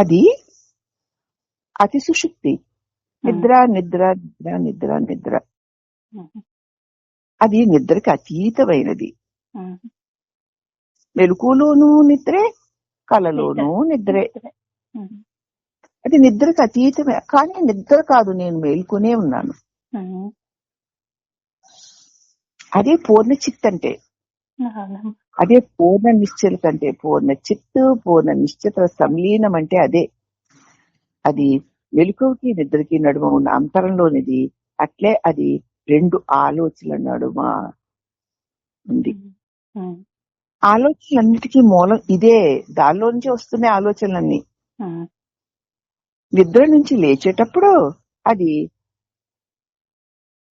అది అతి సుషుప్తి. నిద్ర నిద్ర నిద్ర నిద్ర నిద్ర అది నిద్రకి అతీతమైనది. మెలకులోనూ నిద్రే, కలలోనూ నిద్రే. అది నిద్రకు అతీతమే. కానీ నిద్ర కాదు, నేను మేల్కొనే ఉన్నాను. అదే పూర్ణ చిత్ అంటే. అదే పూర్ణ నిశ్చలత అంటే. పూర్ణ చిత్తు, పూర్ణ నిశ్చిత సంలీనం అంటే అదే. అది మెలకువకి నిద్రకి నడుమ ఉన్న అంతరంలోనిది. అట్లే అది రెండు ఆలోచనల నడుమ ఉంది. ఆలోచనలన్నిటికీ మూలం ఇదే. దానిలో నుంచి వస్తున్నాయి ఆలోచనలన్నీ. నిద్ర నుంచి లేచేటప్పుడు అది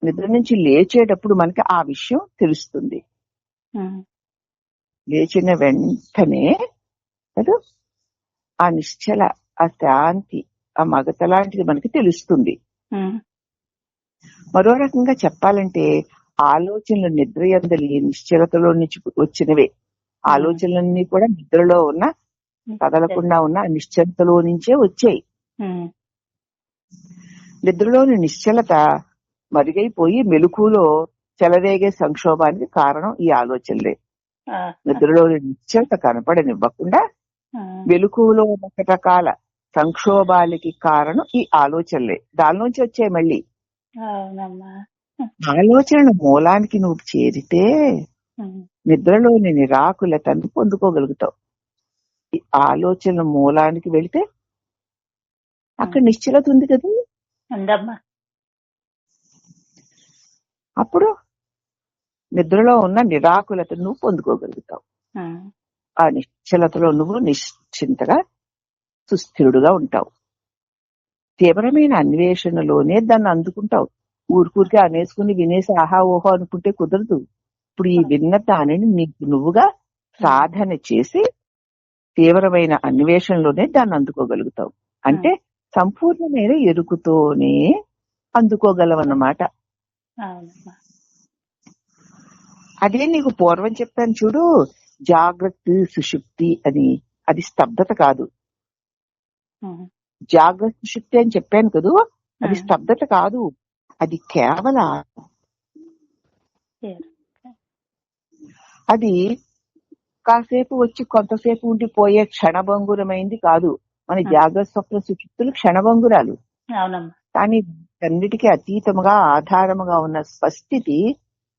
నిద్ర నుంచి లేచేటప్పుడు మనకి ఆ విషయం తెలుస్తుంది. లేచిన వెంటనే కదా ఆ నిశ్చల, ఆ శాంతి, ఆ మగత లాంటిది మనకి తెలుస్తుంది. మరో రకంగా చెప్పాలంటే ఆలోచనలు నిద్ర యందలి నిశ్చలతలో నుంచి వచ్చినవే. ఆలోచనలన్నీ కూడా నిద్రలో ఉన్న, కదలకుండా ఉన్న నిశ్చలతలో నుంచే వచ్చాయి. నిద్రలోని నిశ్చలత మరుగైపోయి మెలకులో చెలరేగే సంక్షోభానికి కారణం ఈ ఆలోచనలే. నిద్రలోని నిశ్చలత కనపడనివ్వకుండా మెలకులో రకరకాల సంక్షోభాలకి కారణం ఈ ఆలోచనలే. దానిలోంచి వచ్చాయి. మళ్ళీ ఆలోచన మూలానికి నువ్వు చేరితే నిద్రలోని నిరాకులతను పొందుకోగలుగుతావు. ఈ ఆలోచన మూలానికి వెళితే అక్కడ నిశ్చలత ఉంది కదా. అప్పుడు నిద్రలో ఉన్న నిరాకులతను నువ్వు పొందుకోగలుగుతావు. ఆ నిశ్చలతలో నువ్వు నిశ్చింతగా సుస్థిరుడుగా ఉంటావు. తీవ్రమైన అన్వేషణలోనే దాన్ని అందుకుంటావు. ఊరికూరికే అనేసుకుని వినేసి ఆహా ఓహో అనుకుంటే కుదరదు. ఇప్పుడు ఈ విన్న దానిని నీకు నువ్వుగా సాధన చేసి తీవ్రమైన అన్వేషణలోనే దాన్ని అందుకోగలుగుతావు. అంటే సంపూర్ణమైన ఎరుకుతోనే అందుకోగలవన్నమాట. అదే నీకు పూర్వం చెప్పాను చూడు, జాగ్రత్త సుషుప్తి అని. అది స్తబ్దత కాదు. జాగ్రత్త సుషుప్తి అని చెప్పాను కదూ, అది స్తబ్దత కాదు. అది కేవలం అది కాసేపు వచ్చి కొంతసేపు ఉండిపోయే క్షణభంగురమైంది కాదు. మన జాగ్రత్త స్వప్న సుషుప్తులు క్షణభంగురాలు. కానీ అన్నిటికీ అతీతముగా ఆధారముగా ఉన్న స్వస్థితి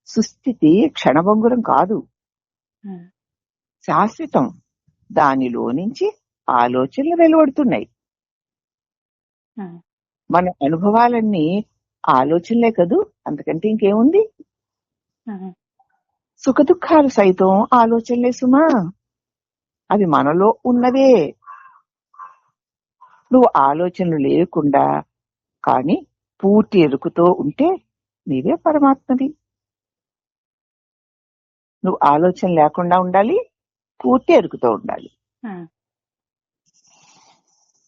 సుస్థితి క్షణభంగురం కాదు, శాశ్వతం. దానిలో నుంచి ఆలోచనలు వెలువడుతున్నాయి. మన అనుభవాలన్నీ ఆలోచనలే కదూ, అంతకంటే ఇంకేముంది. సుఖ దుఃఖాలు సైతం ఆలోచనలే సుమా, అవి మనలో ఉన్నవే. నువ్వు ఆలోచనలు లేకుండా కానీ పూర్తి ఎరుకుతో ఉంటే నీవే పరమాత్మది. నువ్వు ఆలోచన లేకుండా ఉండాలి, పూర్తి ఎరుకుతో ఉండాలి.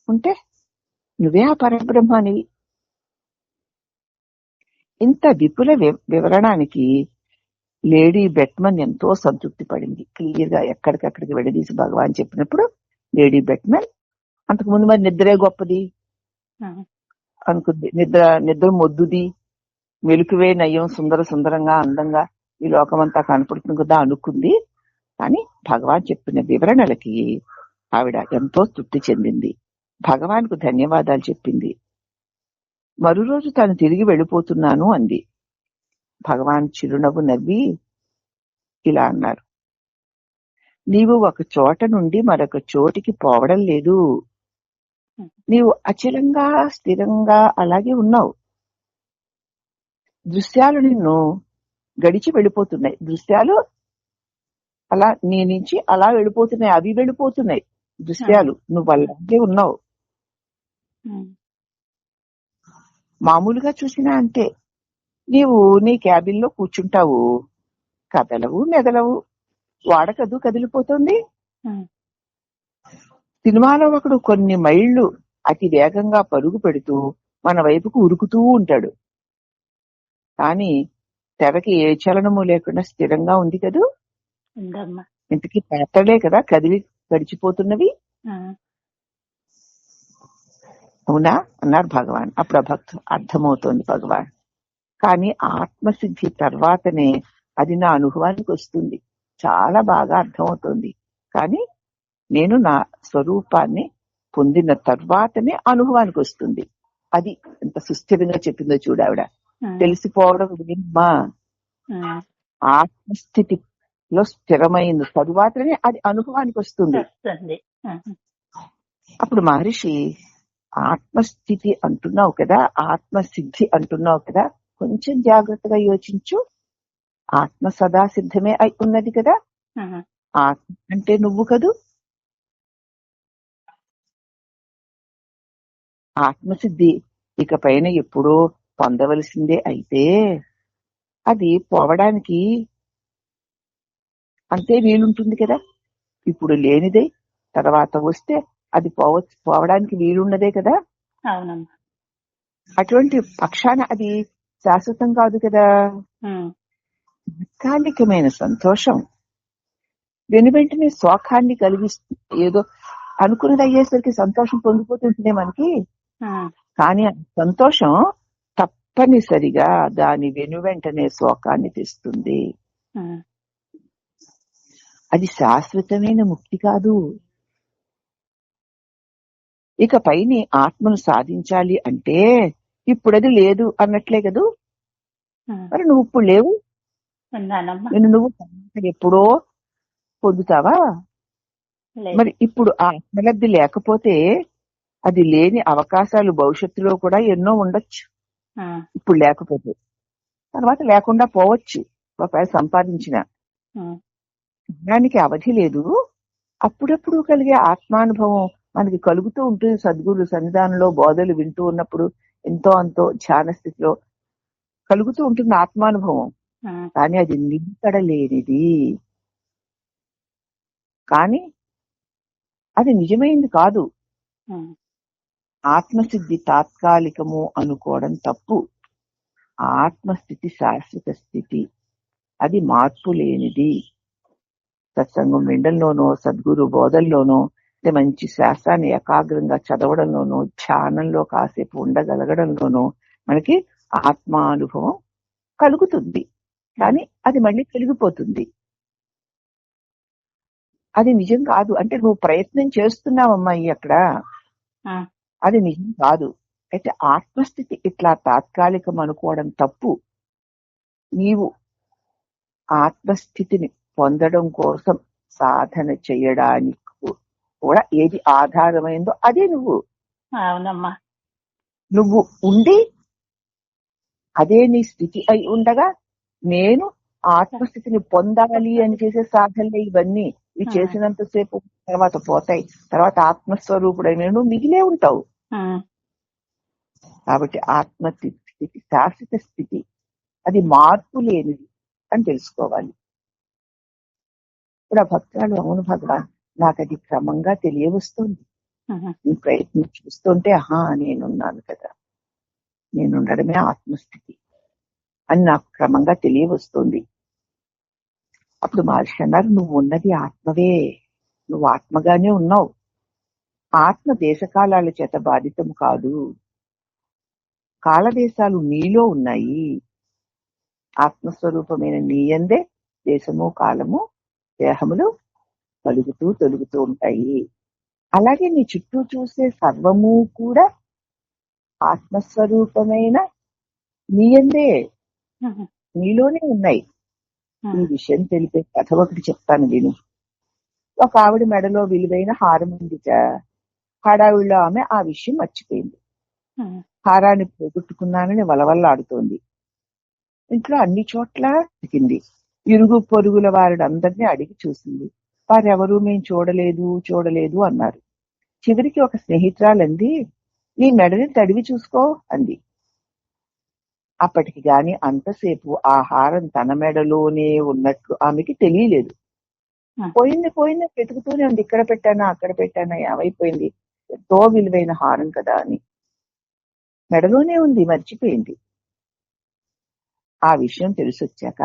ఉంటే నువ్వే ఆ పరబ్రహ్మానివి. ఇంత విపుల వివరణానికి లేడీ బెట్మన్ ఎంతో సంతృప్తి పడింది. క్లియర్ గా ఎక్కడికక్కడికి విడదీసి భగవాన్ చెప్పినప్పుడు లేడీ బెట్మన్ అంతకుముందు మరి నిద్రే గొప్పది అనుకుంది. నిద్ర మొద్దుది, మెలుకువే నయం, సుందరంగా అందంగా ఈ లోకమంతా కనపడుతుంది కదా అనుకుంది. కానీ భగవాన్ చెప్పిన వివరణలకి ఆవిడ ఎంతో తృప్తి చెందింది. భగవాన్కు ధన్యవాదాలు చెప్పింది. మరో రోజు తాను తిరిగి వెళ్ళిపోతున్నాను అంది. భగవాన్ చిరునవ్వు నవ్వి ఇలా అన్నారు, నీవు ఒక చోట నుండి మరొక చోటికి పోవడం లేదు. నీవు అచలంగా స్థిరంగా అలాగే ఉన్నావు. దృశ్యాలు నిన్ను గడిచి వెళ్ళిపోతున్నాయి. దృశ్యాలు అలా నీ నుంచి అలా వెళ్ళిపోతున్నాయి. అవి వెళ్ళిపోతున్నాయి దృశ్యాలు, నువ్వు అలాగే ఉన్నావు. మామూలుగా చూసినా అంతే. నీవు నీ క్యాబిన్ లో కూర్చుంటావు, కదలవు మెదలవు, వాడకదు కదిలిపోతుంది. సినిమాలో ఒకడు కొన్ని మైళ్లు అతి వేగంగా పరుగు పెడుతూ మన వైపుకు ఉరుకుతూ ఉంటాడు. కానీ తెరకి ఏ చలనము లేకుండా స్థిరంగా ఉంది కదూ. ఇంతకీ పాత్రలే కదా కదిలి గడిచిపోతున్నవి. అవునా అన్నారు భగవాన్. అప్పుడు ఆ భక్తు అర్థమవుతోంది భగవాన్. కానీ ఆత్మసిద్ధి తర్వాతనే అది నా అనుభవానికి వస్తుంది. చాలా బాగా అర్థమవుతోంది. కానీ నేను నా స్వరూపాన్ని పొందిన తర్వాతనే అనుభవానికి వస్తుంది. అది ఎంత సుస్థిరంగా చెప్పిందో చూడావిడ. తెలిసిపోవడం ఏమ్మా, ఆత్మస్థితిలో స్థిరమైన తరువాతనే అది అనుభవానికి వస్తుంది. అప్పుడు మహర్షి ఆత్మస్థితి అంటున్నావు కదా, ఆత్మసిద్ధి అంటున్నావు కదా, కొంచెం జాగ్రత్తగా యోచించు. ఆత్మ సదా సిద్ధమే అయి ఉన్నది కదా. ఆత్మ అంటే నువ్వు కదూ. ఆత్మసిద్ధి ఇక పైన ఎప్పుడో పొందవలసిందే. అయితే అది పోవడానికి అంతే వీలుంటుంది కదా. ఇప్పుడు లేనిదే తర్వాత వస్తే అది పోవడానికి వీలున్నదే కదా. అటువంటి పక్షాన అది శాశ్వతం కాదు కదా. తాత్కాలికమైన సంతోషం వెను వెంటనే శోకాన్ని కలిగిస్తుంది. ఏదో అనుకున్నది అయ్యేసరికి సంతోషం పొంగిపోతుంటే మనకి, కానీ సంతోషం తప్పనిసరిగా దాని వెను వెంటనే శోకాన్ని తెస్తుంది. అది శాశ్వతమైన ముక్తి కాదు. ఇక పైన ఆత్మను సాధించాలి అంటే ఇప్పుడు అది లేదు అన్నట్లే కదూ. మరి నువ్వు ఇప్పుడు లేవు, నువ్వు ఎప్పుడో పొందుతావా? మరి ఇప్పుడు ఆత్మలబ్ధి లేకపోతే అది లేని అవకాశాలు భవిష్యత్తులో కూడా ఎన్నో ఉండొచ్చు. ఇప్పుడు లేకపోతే తర్వాత లేకుండా పోవచ్చు. ఒకవేళ సంపాదించిన దానికి అవధి లేదు. అప్పుడప్పుడు కలిగే ఆత్మానుభవం మనకి కలుగుతూ ఉంటుంది. సద్గురు సన్నిధానంలో బోధలు వింటూ ఉన్నప్పుడు ఎంతో అంతో ధ్యాన స్థితిలో కలుగుతూ ఉంటుంది ఆత్మానుభవం. కానీ అది నిలకడలేనిది, కానీ అది నిజమైంది కాదు. ఆత్మసిద్ధి తాత్కాలికము అనుకోవడం తప్పు. ఆత్మస్థితి శాశ్వత స్థితి, అది మార్పు లేనిది. సత్సంగం వినడంలోనో, సద్గురు బోధల్లోనో, మంచి శాస్త్రాన్ని ఏకాగ్రంగా చదవడంలోనో, ధ్యానంలో కాసేపు ఉండగలగడంలోనో మనకి ఆత్మానుభవం కలుగుతుంది. కానీ అది మళ్ళీ కలిగిపోతుంది. అది నిజం కాదు. అంటే నువ్వు ప్రయత్నం చేస్తున్నావమ్మాయి అక్కడ, అది నిజం కాదు. అయితే ఆత్మస్థితి ఇట్లా తాత్కాలికం అనుకోవడం తప్పు. నీవు ఆత్మస్థితిని పొందడం కోసం సాధన చేయడానికి కూడా ఏది ఆధారమైందో అదే నువ్వు. అవునమ్మా. నువ్వు ఉండి అదే నీ స్థితి అయి ఉండగా నేను ఆత్మస్థితిని పొందాలి అని చేసే సాధనలే ఇవన్నీ. ఇవి చేసినంతసేపు తర్వాత పోతాయి. తర్వాత ఆత్మస్వరూపుడైన నువ్వు మిగిలే ఉంటావు. కాబట్టి ఆత్మస్థితి శాశ్వత స్థితి, అది మార్పు లేనిది అని తెలుసుకోవాలి. ఇప్పుడు ఆ భక్తురాలు అవును భగవాన్, నాకు అది క్రమంగా తెలియవస్తుంది. నీ ప్రయత్నం చూస్తుంటే నేనున్నాను కదా, నేనుండడమే ఆత్మస్థితి అని నాకు క్రమంగా తెలియవస్తుంది. అప్పుడు మహర్షి అన్నారు, నువ్వు ఉన్నది ఆత్మవే, నువ్వు ఆత్మగానే ఉన్నావు. ఆత్మ దేశకాలాల చేత బాధితము కాదు. కాలదేశాలు నీలో ఉన్నాయి. ఆత్మస్వరూపమైన నీయందే దేశము కాలము దేహములు కలుగుతూ తొలుగుతూ ఉంటాయి. అలాగే నీ చుట్టూ చూసే సర్వము కూడా ఆత్మస్వరూపమైన నీయందే, నీలోనే ఉన్నాయి. ఈ విషయం తెలిపే కథ ఒకటి చెప్తాను విను. ఒక ఆవిడ మెడలో విలువైన హారం ఉందిట. హడావిడిలో ఆమె ఆ విషయం మర్చిపోయింది. హారాన్ని పోగొట్టుకున్నానని వలవల్లాడుతోంది. ఇంట్లో అన్ని చోట్ల వెతికింది. ఇరుగు పొరుగుల వారిడందరినీ అడిగి చూసింది. వారెవరూ మేము చూడలేదు అన్నారు. చివరికి ఒక స్నేహితురాలంది, నీ మెడని తడివి చూసుకో అంది. అప్పటికి గాని అంతసేపు ఆ హారం తన మెడలోనే ఉన్నట్లు ఆమెకి తెలియలేదు. పోయింది వెతుకుతూనే ఉంది. ఇక్కడ పెట్టానా అక్కడ పెట్టానా, ఏమైపోయింది, ఎంతో విలువైన హారం కదా అని. మెడలోనే ఉంది, మర్చిపోయింది. ఆ విషయం తెలిసొచ్చాక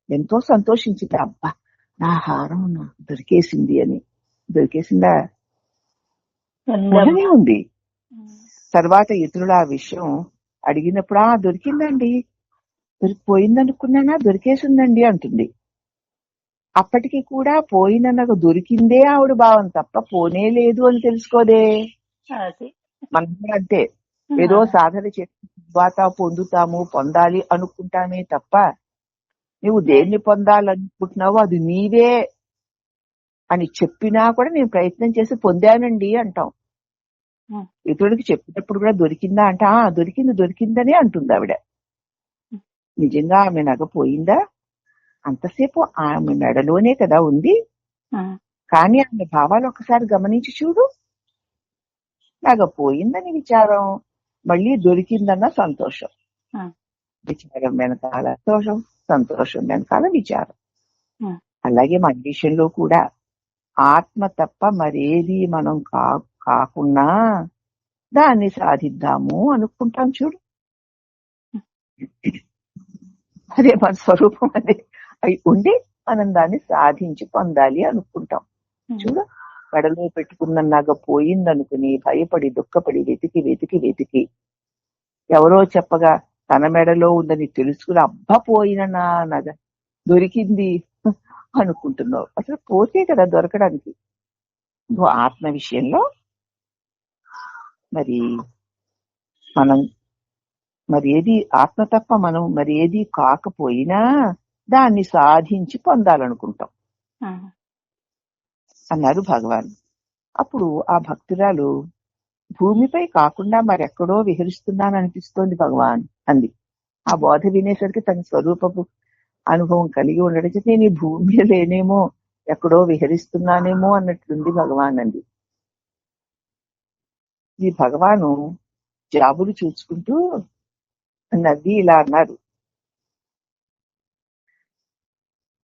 ఎంతో సంతోషించింది. అబ్బా, నా హారం నాకు దొరికేసింది అని. దొరికేసిందా? ఉంది. తర్వాత ఇతరులు ఆ విషయం అడిగినప్పుడు దొరికిందండి, దొరికిపోయిందనుకున్నానా, దొరికేసిందండి అంటుంది. అప్పటికి కూడా పోయిననగా దొరికిందే ఆవిడ భావం తప్ప పోనే లేదు అని తెలుసుకోదే. మనం కూడా అంతే, ఏదో సాధన చేసి తర్వాత పొందాలి అనుకుంటామే తప్ప నువ్వు దేన్ని పొందాలనుకుంటున్నావో అది నీవే అని చెప్పినా కూడా నేను ప్రయత్నం చేసి పొందానండి అంటాం. ఇతరుడికి చెప్పినప్పుడు కూడా దొరికిందా అంటే దొరికిందనే అంటుంది ఆవిడ. నిజంగా ఆమె నగ పోయిందా? అంతసేపు ఆమె మెడలోనే కదా ఉంది. కానీ ఆమె భావాలు ఒకసారి గమనించి చూడు. నగ పోయిందని విచారం, మళ్ళీ దొరికిందన్న సంతోషం. విచారం వెనకాల సంతోషం వెనకాల విచారం. అలాగే మన విషయంలో కూడా ఆత్మ తప్ప మరేది మనం కాకున్నా దాన్ని సాధిద్దాము అనుకుంటాం చూడు. అదే మన స్వరూపం, అదే అయి ఉండి మనం దాన్ని సాధించి పొందాలి అనుకుంటాం చూడు. మెడలో పెట్టుకున్న నగ పోయిందనుకుని భయపడి దుఃఖపడి వెతికి ఎవరో చెప్పగా తన మెడలో ఉందని తెలుసుకుని అబ్బా పోయిన నా నగ దొరికింది అనుకుంటున్నావు. అసలు పోతే కదా దొరకడానికి. నువ్వు ఆత్మ విషయంలో మరి ఏది ఆత్మ తప్ప మనం మరి ఏది కాకపోయినా దాన్ని సాధించి పొందాలనుకుంటాం అన్నారు భగవాన్. అప్పుడు ఆ భక్తురాలు భూమిపై కాకుండా మరెక్కడో విహరిస్తున్నాననిపిస్తోంది భగవాన్ అంది. ఆ బోధ వినేసరికి తన స్వరూపపు అనుభవం కలిగి ఉండడం చేత నేను ఈ భూమిలో లేనేమో, ఎక్కడో విహరిస్తున్నానేమో అన్నట్లుంది భగవాన్ అంది. ఈ భగవాను జాబులు చూసుకుంటూ నవ్వి ఇలా అన్నారు,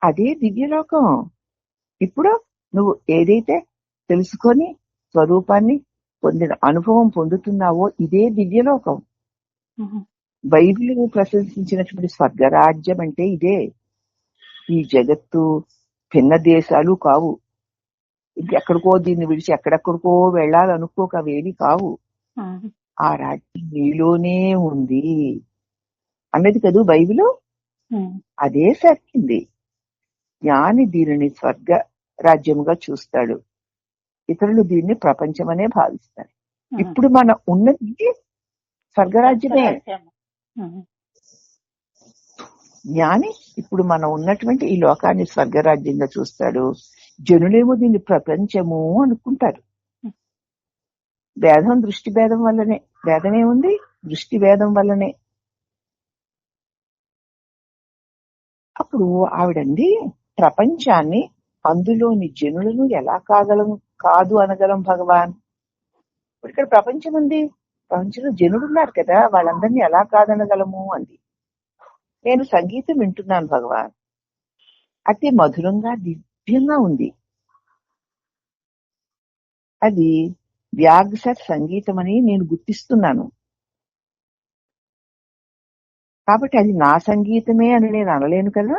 అదే దివ్యలోకం. ఇప్పుడు నువ్వు ఏదైతే తెలుసుకొని స్వరూపాన్ని పొందిన అనుభవం పొందుతున్నావో ఇదే దివ్యలోకం. బైబిల్ ప్రశంసించినటువంటి స్వర్గరాజ్యం అంటే ఇదే. ఈ జగత్తు భిన్న దేశాలు కావు. ఇంకెక్కడికో దీన్ని విడిచి ఎక్కడెక్కడికో వెళ్ళాలనుకోక అవేవి కావు. ఆ రాజ్యం నీలోనే ఉంది అన్నది కదూ బైబిలు. అదే సరిగింది. జ్ఞాని దీనిని స్వర్గ రాజ్యముగా చూస్తాడు, ఇతరులు దీన్ని ప్రపంచమనే భావిస్తారు. ఇప్పుడు మనం ఉన్నది స్వర్గరాజ్యమే. జ్ఞాని ఇప్పుడు మనం ఉన్నటువంటి ఈ లోకాన్ని స్వర్గరాజ్యంగా చూస్తాడు, జనులేమో దీన్ని ప్రపంచము అనుకుంటారు. భేదం దృష్టి భేదం వల్లనే. భేదమే ఉంది దృష్టి భేదం వల్లనే. అప్పుడు ఆవిడంది, ప్రపంచాన్ని అందులోని జనులను ఎలా కాదు అనగలం భగవాన్. ఇక్కడ ప్రపంచం ఉంది, ప్రపంచంలో జనులున్నారు కదా, వాళ్ళందరినీ ఎలా కాదనగలము అంది. నేను సంగీతం వింటున్నాను భగవాన్, అతి మధురంగా దివ్యంగా ఉంది. అది వ్యాగ్సర్ సంగీతం అని నేను గుర్తిస్తున్నాను. కాబట్టి అది నా సంగీతమే అని నేను అనలేను కదా,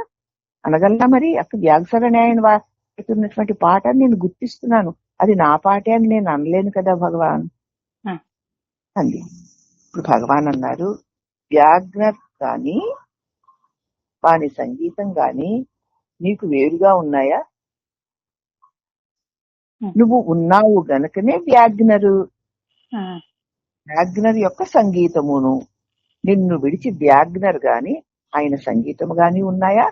అనగలనా? మరి అక్కడ వ్యాగ్సర్ అని ఆయన వాడుతున్నటువంటి పాట నేను గుర్తిస్తున్నాను, అది నా పాటే అని నేను అనలేను కదా భగవాన్ అంది. ఇప్పుడు భగవాన్ అన్నారు, వ్యాగ్నర్ గాని వాని సంగీతం గాని నీకు వేరుగా ఉన్నాయా? నువ్వు ఉన్నావు గనకనే వ్యాగ్నరు. వ్యాగ్నర్ యొక్క సంగీతమును, నిన్ను విడిచి వ్యాగ్నర్ గాని ఆయన సంగీతము గాని ఉన్నాయా?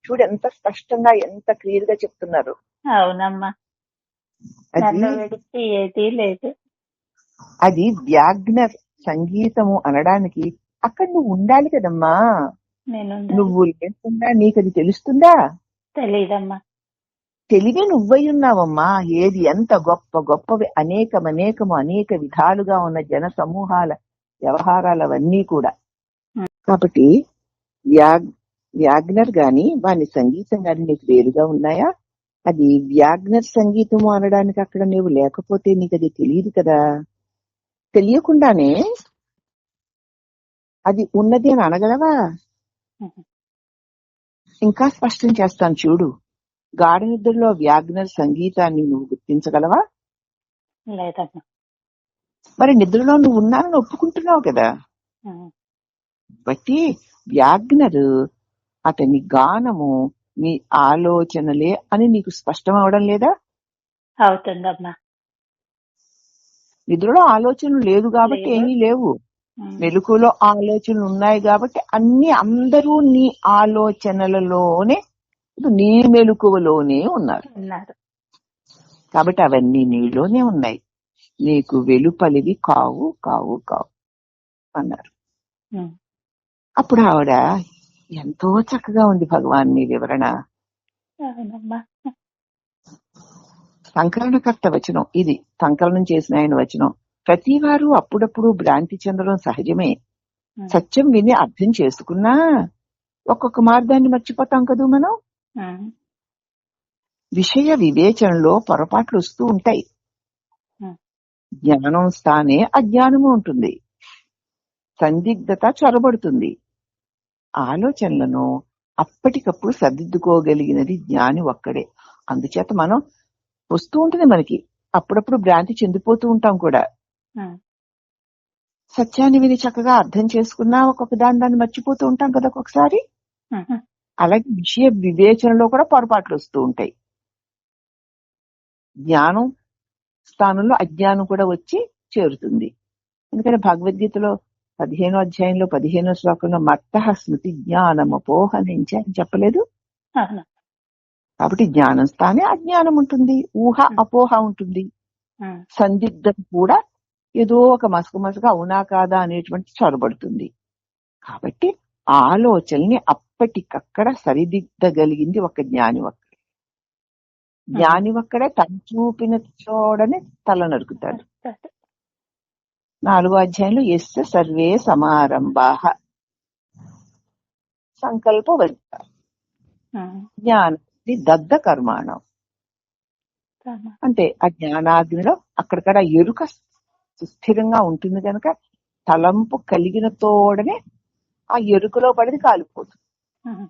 చూడు ఎంత స్పష్టంగా, ఎంత క్లియర్ గా చెప్తున్నారు. అవునమ్మా, అది వ్యాగ్నర్ సంగీతము అనడానికి అక్కడ నువ్వు ఉండాలి కదమ్మా. నువ్వు లేకుండా నీకు అది తెలుస్తుందా? తెలీదమ్మా. తెలివి నువ్వై ఉన్నావమ్మా. ఏది ఎంత గొప్పవి అనేక విధాలుగా ఉన్న జన సమూహాల వ్యవహారాలవన్నీ కూడా. కాబట్టి వ్యాగ్నర్ గాని వాని సంగీతం గాని నీకు వేరుగా ఉన్నాయా? అది వ్యాగ్నర్ సంగీతము అనడానికి అక్కడ నీవు లేకపోతే నీకు అది తెలియదు కదా. తెలియకుండానే అది ఉన్నది అని అనగలవా? ఇంకా స్పష్టం చేస్తాను చూడు. గాఢ నిద్రలో వ్యాగ్నర్ సంగీతాన్ని నువ్వు గుర్తించగలవా? లేదమ్మా. మరి నిద్రలో నువ్వు ఉన్నానని ఒప్పుకుంటున్నావు కదా. ఉమ్. బట్టి వ్యాజ్ఞరు అతని గానము నీ ఆలోచనలే అని నీకు స్పష్టం అవడం లేదా? అవుతుందమ్మా. నిద్రలో ఆలోచనలు లేదు కాబట్టి లేవు. ఏమీ లేవు. ఉమ్. మెలకులో ఆలోచనలు ఉన్నాయి కాబట్టి అందరూ నీ ఆలోచనలలోనే, నీ మెలకువలోనే ఉన్నారు. ఉన్నారు. కాబట్టి అవన్నీ నీలోనే ఉన్నాయి, నీకు వెలుపలివి కావు కావు కావు అన్నారు. ఉమ్. అప్పుడు ఆవిడ ఎంతో చక్కగా ఉంది భగవాన్ మీ వివరణ. అవునమ్మా. సంకలనకర్త వచనం ఇది, సంకలనం చేసిన ఆయన వచనం. ప్రతి వారు అప్పుడప్పుడు భ్రాంతి చెందడం సహజమే. ఉమ్. సత్యం విని అర్థం చేసుకున్నా ఒక్కొక్క మార్గాన్ని మర్చిపోతాం కదూ మనం. ఉమ్. విషయ వివేచనలో పొరపాట్లు వస్తూ ఉంటాయి. ఉమ్. జ్ఞానం స్థానే అజ్ఞానము ఉంటుంది, సందిగ్ధత చొరబడుతుంది. ఆలోచనలను అప్పటికప్పుడు సర్దిద్దుకోగలిగినది జ్ఞాని ఒక్కడే. అందుచేత మనం వస్తూ ఉంటుంది మనకి, అప్పుడప్పుడు భ్రాంతి చెందిపోతూ ఉంటాం కూడా. ఉమ్. సత్యాన్ని విని చక్కగా అర్థం చేసుకున్నా ఒక్కొక్క దాన్ని మర్చిపోతూ ఉంటాం కదా ఒక్కొక్కసారి. ఉమ్. అలాగే విషయ వివేచనలో కూడా పొరపాట్లు వస్తూ ఉంటాయి. జ్ఞానం స్థానంలో అజ్ఞానం కూడా వచ్చి చేరుతుంది. ఎందుకంటే భగవద్గీతలో 15వ అధ్యాయంలో 15వ శ్లోకంలో మత్తః స్మృతి జ్ఞానమపోహ నుంచి అని చెప్పలేదు. అవును. కాబట్టి జ్ఞానం స్థానే అజ్ఞానం ఉంటుంది, ఊహ అపోహ ఉంటుంది, ఉమ్. సందిగ్ధం కూడా ఏదో ఒక మసక అవునా కాదా అనేటువంటి చొరబడుతుంది. కాబట్టి ఆలోచనని అప్పటికక్కడ సరిదిద్దగలిగింది ఒక జ్ఞాని ఒక్కడే. జ్ఞాని ఒక్కడే తను చూపిన చోడని తల నరుకుతాడు. 4వ అధ్యాయంలో ఎస్య సర్వే సమారంభాః సంకల్పవర్జిత ఉమ్. జ్ఞానాగ్ని దగ్ధ కర్మాణం. అవును. అంటే ఆ జ్ఞానాగ్నిలో అక్కడిక్కడ ఎరుక సుస్థిరంగా ఉంటుంది కనుక తలంపు కలిగిన తోడనే ఆ ఎరుకలో పడిది కాలిపోతుంది. ఉమ్.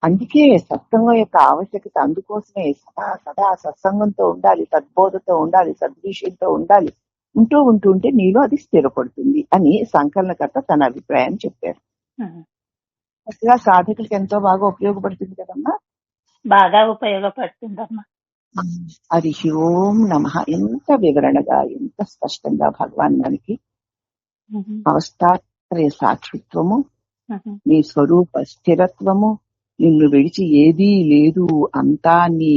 అందుకే సత్సంగం యొక్క ఆవశ్యకత. అందుకోసమే సదా సదా సత్సంగంతో ఉండాలి, సద్బోధతో ఉండాలి, సద్విషయంతో ఉండాలి. ఉంటూ ఉంటే నీలో అది స్థిరపడుతుంది అని సంకలనకర్త తన అభిప్రాయాన్ని చెప్పారు. ఉమ్. చక్కగా సాధకులకి ఎంతో బాగా ఉపయోగపడుతుంది కదమ్మా. బాగా ఉపయోగపడుతుందమ్మా. హరి ఓం నమః. ఎంత వివరణగా, ఎంత స్పష్టంగా భగవాన్ మనకి ఉమ్. అవస్థాత్రయ సాక్షిత్వము, ఉమ్. నీ స్వరూప స్థిరత్వము, నిన్ను విడిచి ఏదీ లేదు, అంతా నీ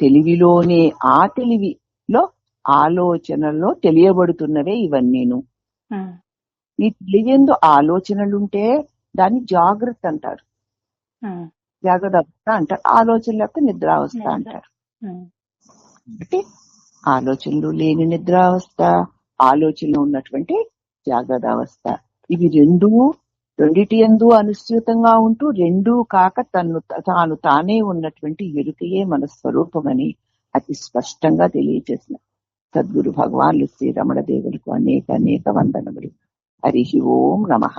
తెలివిలోనే, ఆ తెలివిలో ఆలోచనలో తెలియబడుతున్నవే ఇవన్నీను. ఉమ్. నీ తెలియందు ఆలోచనలుంటే దాన్ని జాగ్రత్త అంటారు, ఉమ్. జాగ్రత్త అవస్థ అంటారు. ఆలోచన లేకపోతే నిద్రావస్థ అంటారు. ఉమ్. కాబట్టి ఆలోచనలు లేని నిద్రావస్థ, ఆలోచనలు ఉన్నటువంటి జాగ్రత్త అవస్థ, ఇవి రెండిటి యందు అనుస్యూతంగా ఉంటూ రెండూ కాక తాను తానే ఉన్నటువంటి ఎరుకయే మన స్వరూపమని అతి స్పష్టంగా తెలియజేసిన సద్గురు భగవాన్లు శ్రీ రమణ దేవులకు అనేక వందనములు. హరి ఓం నమః.